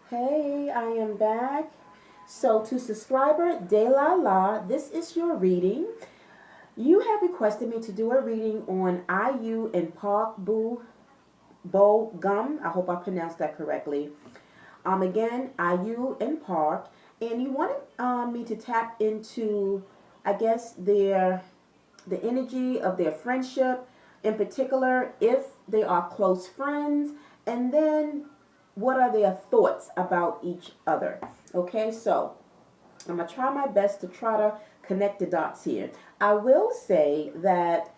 Hey, I am back. So, to subscriber De La La, this is your reading. You have requested me to do a reading on IU and Park Bo Gum. I hope I pronounced that correctly. Again, IU and Park, and you wanted me to tap into, I guess, the energy of their friendship, in particular, if they are close friends, and then what are their thoughts about each other. Okay, so I'm going to try my best to try to connect the dots here. I will say that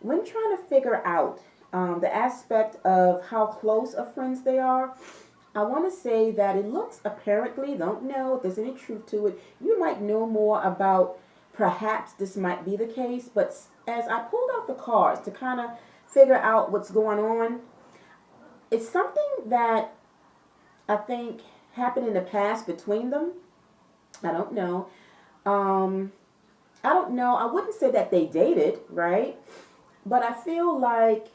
when trying to figure out the aspect of how close of friends they are, I want to say that it looks, apparently, don't know if there's any truth to it. You might know more about perhaps this might be the case, but as I pulled out the cards to kind of figure out what's going on, it's something that I think happened in the past between them. I don't know. Um, I don't know. I wouldn't say that they dated, right? But I feel like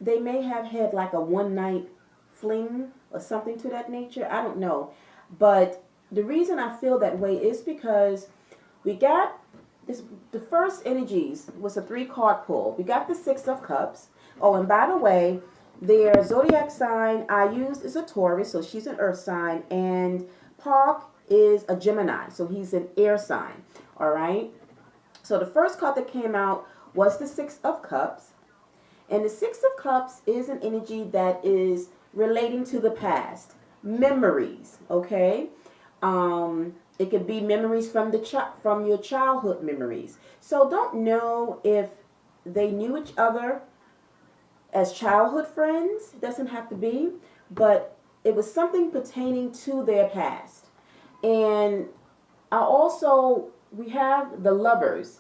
they may have had like a one night fling or something to that nature. I don't know. But the reason I feel that way is because we got this, the first energies was a three-card pull. We got the Six of Cups. Oh, and by the way, their zodiac sign I used is a Taurus, so she's an earth sign, and Park is a Gemini, so he's an air sign. All right. So the first card that came out was the Six of Cups. And the Six of Cups is an energy that is relating to the past, memories. Okay, it could be memories from from your childhood memories. So don't know if they knew each other as childhood friends. It doesn't have to be, but it was something pertaining to their past. And I also we have the Lovers.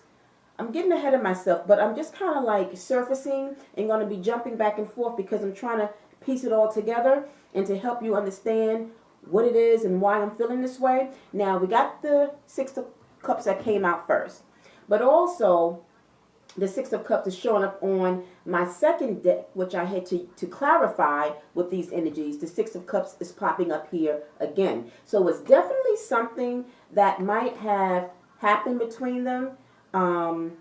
I'm getting ahead of myself, but I'm just kind of like surfacing and going to be jumping back and forth because I'm trying to piece it all together and to help you understand what it is and why I'm feeling this way. Now, we got the Six of Cups that came out first, but also the Six of Cups is showing up on my second deck, which I had to clarify with these energies. The Six of Cups is popping up here again. So it's definitely something that might have happened between them. Um,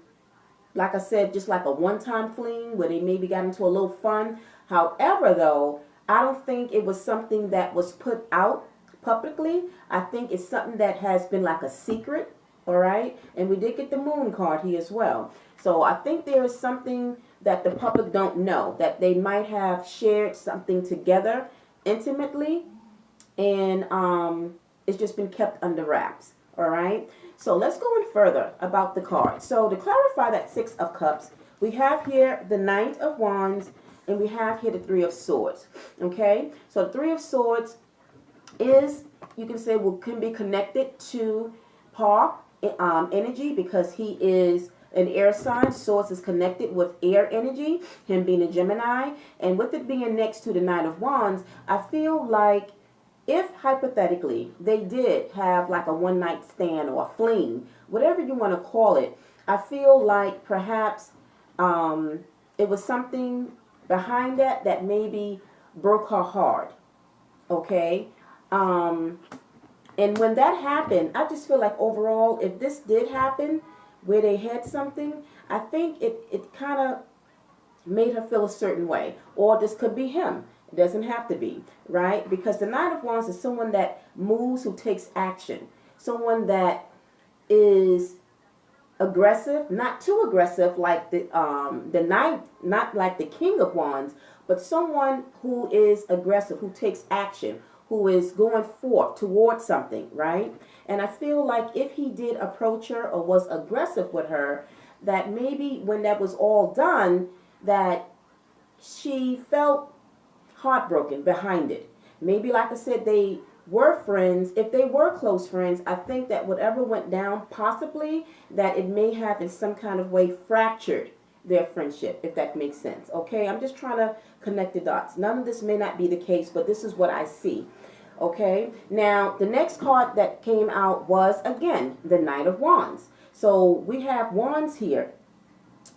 like I said, just like a one-time fling where they maybe got into a little fun. However, though, I don't think it was something that was put out publicly. I think it's something that has been like a secret, all right? And we did get the moon card here as well. So I think there is something that the public don't know, that they might have shared something together intimately, and it's just been kept under wraps, all right? So let's go in further about the card. So to clarify that Six of Cups, we have here the Knight of Wands, and we have here the Three of Swords. Okay, so the Three of Swords is, you can say, can be connected to Park energy because he is an air sign. Swords is connected with air energy, him being a Gemini, and with it being next to the Knight of Wands, I feel like if hypothetically they did have like a one night stand or a fling, whatever you want to call it, I feel like perhaps it was something behind that that maybe broke her heart. Okay. Um, and when that happened, I just feel like overall, if this did happen where they had something, I think it kind of made her feel a certain way. Or this could be him. It doesn't have to be, right? Because the Knight of Wands is someone that moves, who takes action. Someone that is aggressive, not too aggressive like the Knight, not like the King of Wands, but someone who is aggressive, who takes action, who is going forth towards something, right? And I feel like if he did approach her or was aggressive with her, that maybe when that was all done, that she felt heartbroken behind it. Maybe, like I said, they were friends. If they were close friends, I think that whatever went down, possibly that it may have in some kind of way fractured their friendship, if that makes sense. Okay, I'm just trying to connect the dots. None of this may not be the case, but this is what I see. Okay, now the next card that came out was again the Knight of Wands. So we have wands here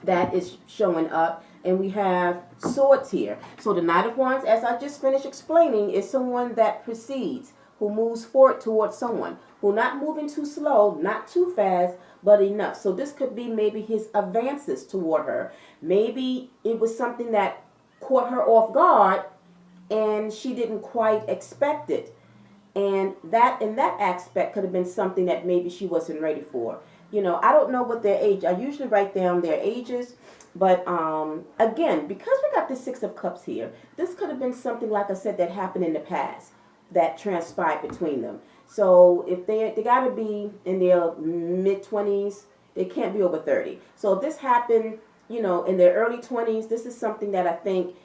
that is showing up. And we have swords here. So the Knight of Wands, as I just finished explaining, is someone that proceeds, who moves forward towards someone, who not moving too slow, not too fast, but enough. So this could be maybe his advances toward her. Maybe it was something that caught her off guard and she didn't quite expect it. And that in that aspect could have been something that maybe she wasn't ready for. You know, I don't know what their age. I usually write down their ages, but again, because we got the Six of Cups here, this could have been something, like I said, that happened in the past that transpired between them. So if they got to be in their mid-20s, they can't be over 30. So if this happened, you know, in their early 20s, this is something that I think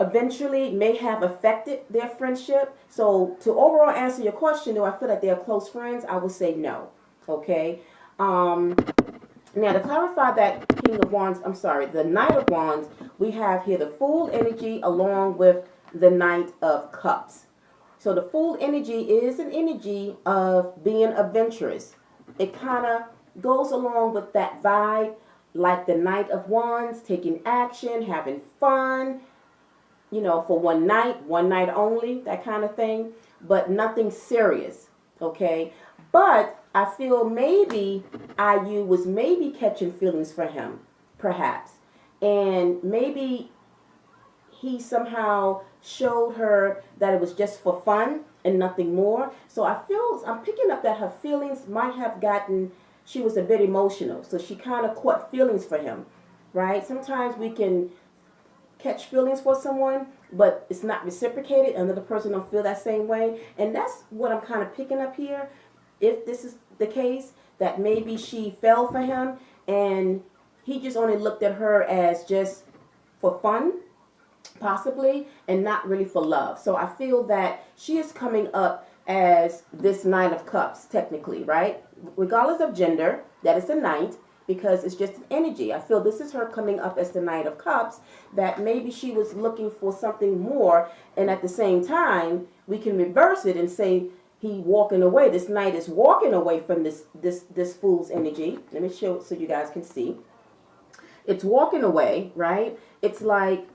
eventually may have affected their friendship. So to overall answer your question, do I feel like they're close friends? I would say no. Okay. Now to clarify that King of Wands, I'm sorry, the Knight of Wands, we have here the Fool energy along with the Knight of Cups. So the Fool energy is an energy of being adventurous. It kind of goes along with that vibe, like the Knight of Wands, taking action, having fun, you know, for one night only, that kind of thing, but nothing serious, okay? But I feel maybe IU was maybe catching feelings for him, perhaps. And maybe he somehow showed her that it was just for fun and nothing more. So I'm picking up that her feelings might have gotten, she was a bit emotional. So she kind of caught feelings for him, right? Sometimes we can catch feelings for someone, but it's not reciprocated. Another person don't feel that same way. And that's what I'm kind of picking up here. If this is the case, that maybe she fell for him and he just only looked at her as just for fun, possibly, and not really for love. So I feel that she is coming up as this Knight of Cups, technically, right? Regardless of gender, that is the Knight, because it's just an energy. I feel this is her coming up as the Knight of Cups, that maybe she was looking for something more, and at the same time, we can reverse it and say he walking away. This Knight is walking away from this Fool's energy. Let me show it so you guys can see. It's walking away, right? It's like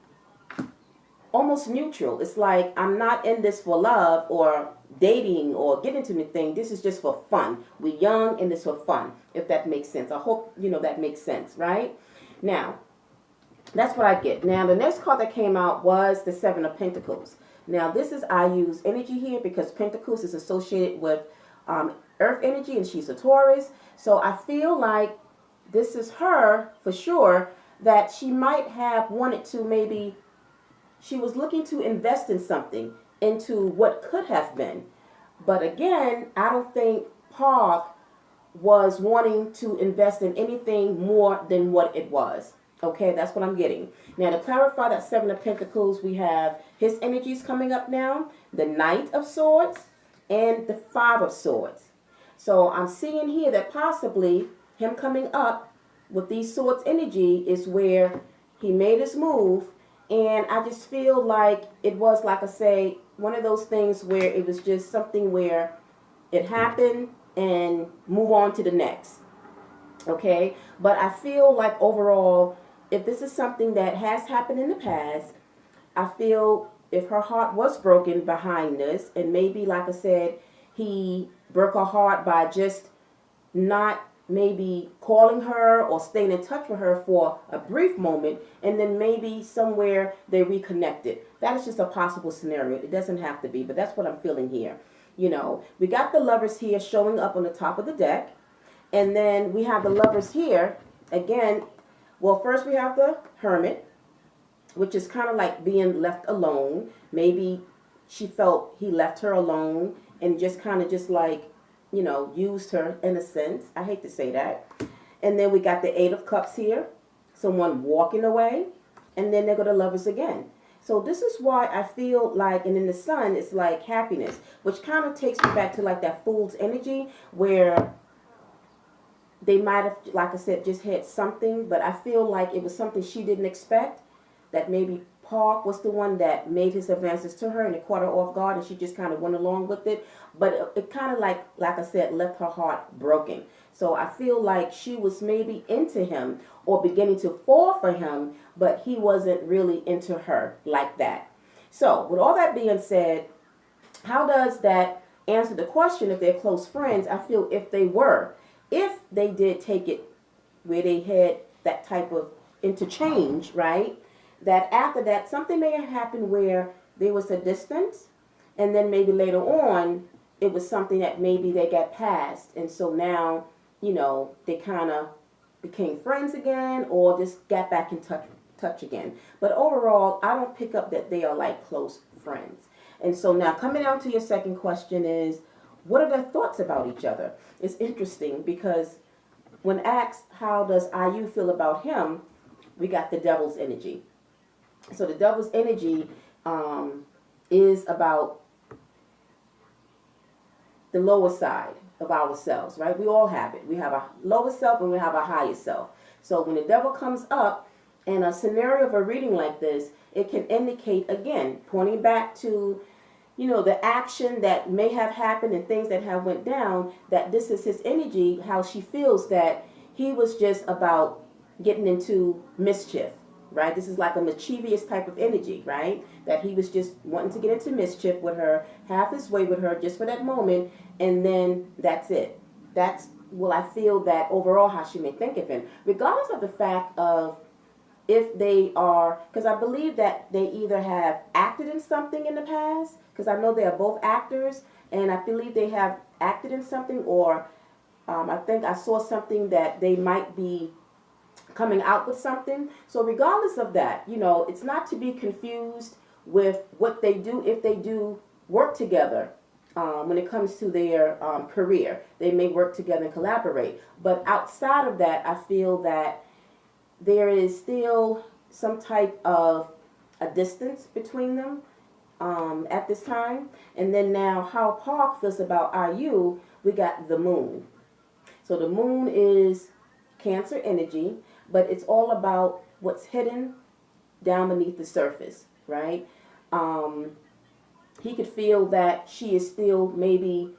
almost neutral. It's like, I'm not in this for love or dating or getting to anything. This is just for fun. We're young and it's for fun, if that makes sense. I hope, you know, that makes sense, right? Now, that's what I get. Now, the next card that came out was the Seven of Pentacles. Now, this is IU's energy here because Pentacles is associated with Earth energy and she's a Taurus. So I feel like this is her for sure, that she might have wanted to maybe, she was looking to invest in something, into what could have been. But again, I don't think Park was wanting to invest in anything more than what it was. Okay, that's what I'm getting. Now, to clarify that Seven of Pentacles, we have his energies coming up now, the Knight of Swords and the Five of Swords. So I'm seeing here that possibly him coming up with these swords energy is where he made his move. And I just feel like it was, like I say, one of those things where it was just something where it happened and move on to the next. Okay? But I feel like overall, if this is something that has happened in the past, I feel if her heart was broken behind this, and maybe, like I said, he broke her heart by just not maybe calling her or staying in touch with her for a brief moment, and then maybe somewhere they reconnected. That is just a possible scenario. It doesn't have to be, but that's what I'm feeling here. You know, we got the Lovers here showing up on the top of the deck, and then we have the Lovers here again. Well, first we have the Hermit, which is kind of like being left alone. Maybe she felt he left her alone and just kind of just like, you know, used her in a sense. I hate to say that. And then we got the Eight of Cups here. Someone walking away. And then they go to Lovers again. So this is why I feel like, and in the Sun, it's like happiness, which kind of takes me back to like that Fool's energy where they might have, like I said, just had something, but I feel like it was something she didn't expect, that maybe Park was the one that made his advances to her and it caught her off guard and she just kind of went along with it. But it kind of like I said, left her heart broken. So I feel like she was maybe into him or beginning to fall for him, but he wasn't really into her like that. So with all that being said, how does that answer the question if they're close friends? I feel if they did take it where they had that type of interchange, right? That after that, something may have happened where there was a distance, and then maybe later on, it was something that maybe they got past, and so now, they kind of became friends again, or just got back in touch again. But overall, I don't pick up that they are like close friends. And so now coming down to your second question is, what are their thoughts about each other? It's interesting because when asked how does IU feel about him, we got the devil's energy. So the devil's energy is about the lower side of ourselves, right? We all have it. We have a lower self and we have a higher self. So when the devil comes up in a scenario of a reading like this, it can indicate, again, pointing back to, the action that may have happened and things that have went down, that this is his energy, how she feels that he was just about getting into mischief, right? This is like a mischievous type of energy, right? That he was just wanting to get into mischief with her, have his way with her just for that moment, and then that's it. That's, I feel that overall how she may think of him, regardless of the fact of if they are, because I believe that they either have acted in something in the past, because I know they are both actors, and I believe they have acted in something, or I think I saw something that they might be coming out with something. So regardless of that, it's not to be confused with what they do if they do work together. When it comes to their career, they may work together and collaborate. But outside of that, I feel that there is still some type of a distance between them at this time. And then now how Park feels about IU, we got the moon. So the moon is Cancer energy, but it's all about what's hidden down beneath the surface, right? He could feel that she is still maybe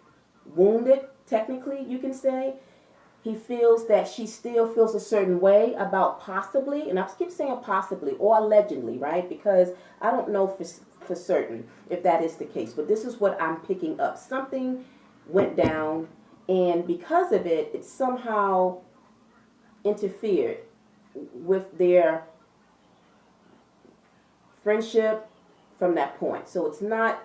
wounded, technically, you can say. He feels that she still feels a certain way about possibly, and I keep saying possibly or allegedly, right? Because I don't know for certain if that is the case, but this is what I'm picking up. Something went down, and because of it, it somehow interfered with their friendship from that point. So it's not,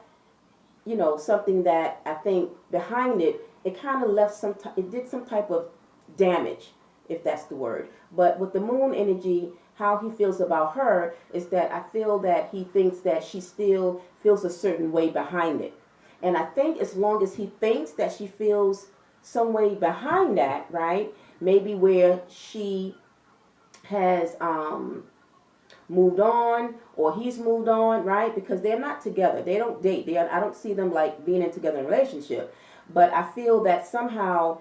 something that I think behind it, it kind of left it did some type of damage, if that's the word. But with the moon energy, how he feels about her is that I feel that he thinks that she still feels a certain way behind it. And I think as long as he thinks that she feels some way behind that, right? Maybe where she has moved on or he's moved on, right? Because they're not together. They don't date. I don't see them like being in together in a relationship. But I feel that somehow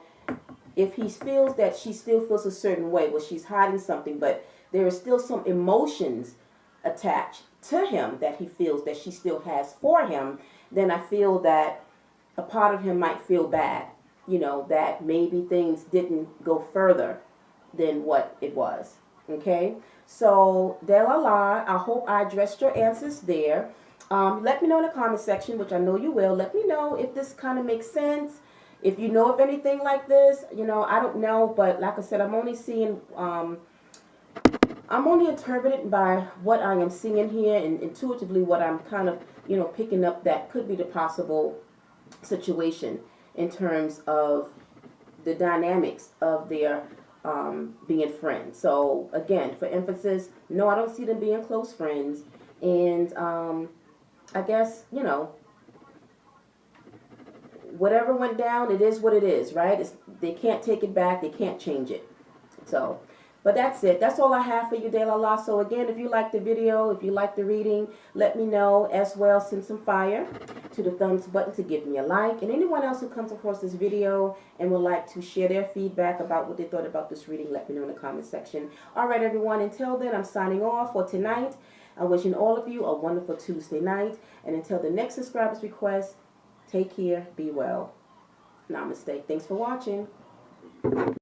if he feels that she still feels a certain way, well, she's hiding something, but there is still some emotions attached to him that he feels that she still has for him, then I feel that a part of him might feel bad, that maybe things didn't go further than what it was. Okay? So, Delala, I hope I addressed your answers there. Let me know in the comment section, which I know you will. Let me know if this kind of makes sense. If you know of anything like this, I don't know, but like I said, I'm only seeing, I'm only interpreted by what I am seeing here and intuitively what I'm kind of, picking up that could be the possible situation in terms of the dynamics of their being friends. So again, for emphasis, no, I don't see them being close friends. And I guess, whatever went down, it is what it is, right? They can't take it back. They can't change it. So, but that's it. That's all I have for you, Delala. So again, if you like the video, if you like the reading, let me know as well. Send some fire to the thumbs button to give me a like. And anyone else who comes across this video and would like to share their feedback about what they thought about this reading, let me know in the comment section. All right, everyone. Until then, I'm signing off for tonight. I'm wishing all of you a wonderful Tuesday night. And until the next subscriber's request, take care, be well. Namaste. Thanks for watching.